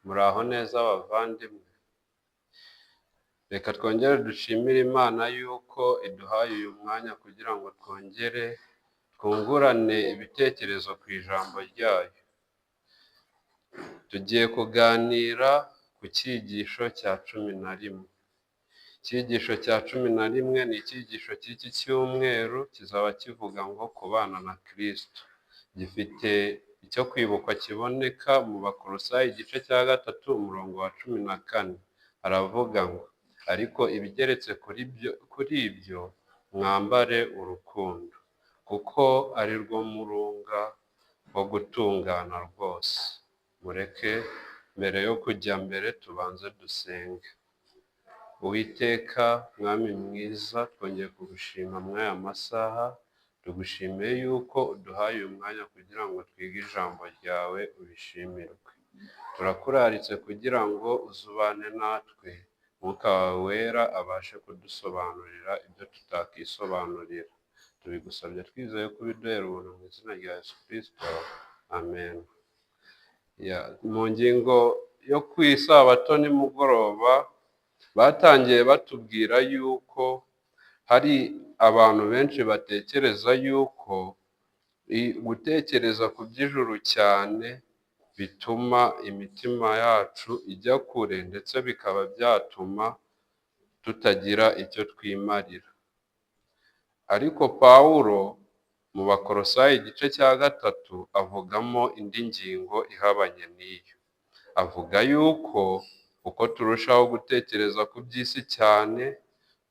Muraho neza bavandimwe, reka twongere dushimire Imana yuko iduhaye uyu mwanya kugira ngo twongere twungurane ibitekerezo ku ijambo ryayo. Tugiye kuganira ku cyigisho cya 11. Icyigisho cya 11 ni icyigisho cy'iki cyumweru, kizaba kivuga ngo kubana na Kristo. Gifite icyo kwibukwa kiboneka mu Bakolosayi igice cya 3 umurongo wa 14. Aravuga ngo ariko ibigeretse kuri ibyo mwambare urukundo, kuko ari rwo murunga wo gutungana rwose. Mureke mbere yo kujya mbere tubanze dusenge. Uwiteka mwami mwiza, twongeye kugushima muri aya masaha, tugushimiye yuko uduhaye uyu mwanya kugira ngo twige ijambo ryawe, ubishimirwe. Turakuraritse kugira ngo uzubane natwe, Mwuka wawe wera abashe kudusobanurira ibyo tutakisobanurira. Tubigusabye twizeye ko ubiduhera ubuntu mu izina rya Yesu Kristo. Amen. Mu ngingo yo ku isabato nimugoroba, batangiye batubwira yuko hari abantu benshi batekereza yuko gutekereza ku by'ijuru cyane bituma imitima yacu ijya kure, ndetse bikaba byatuma tutagira icyo twimarira. Ariko Pawulo mu Bakolosayi igice cya 3 avugamo indi ngingo ihabanye n'iyo. Avuga yuko uko turushaho gutekereza ku by'isi cyane,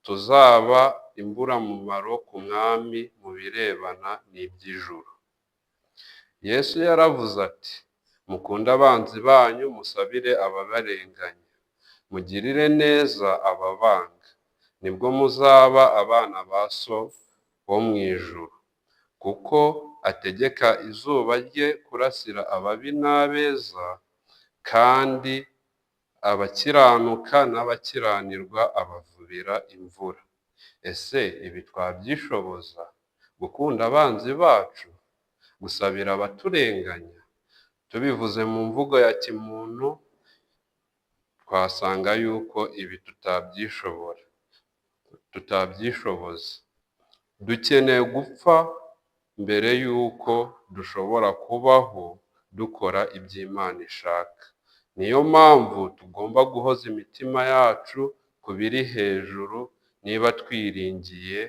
tuzaba imburamumaro ku mwami mu birebana n'iby'ijuru. Yesu yaravuze ati, mukunde abanzi banyu, musabire ababarenganya, mugirire neza ababanga, nibwo muzaba abana ba So wo mu ijuru. Kuko ategeka izuba rye kurasira ababi n'abeza, kandi abakiranuka n'abakiranirwa abavubira imvura. Ese ibi twabyishoboza? Gukunda abanzi bacu, gusabira abaturenganya? Tubivuze mu mvugo ya kimuntu, twasanga yuko ibi tutabyishoboza. Dukeneye gupfa mbere yuko dushobora kubaho dukora ibyo Imana ishaka. Niyo mpamvu tugomba guhoza imitima yacu ku biri hejuru, niba twiringira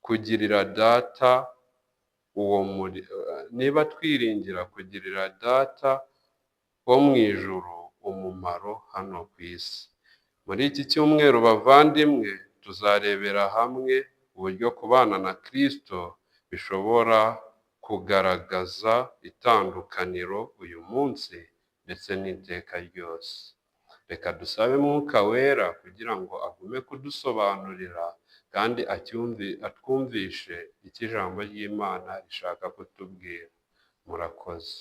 kugirira Data wo mu ijuru umumaro hano ku isi. Muri iki cyumweru bavandimwe, tuzarebera hamwe uburyo kubana na Kristo bishobora kugaragaza itandukaniro uyu munsi ndetse n'iteka ryose. Reka dusabe Mwuka wera kugira ngo agume kudusobanurira kandi atwumvishe icyo ijambo ry'Imana rishaka kutubwira. Murakoze.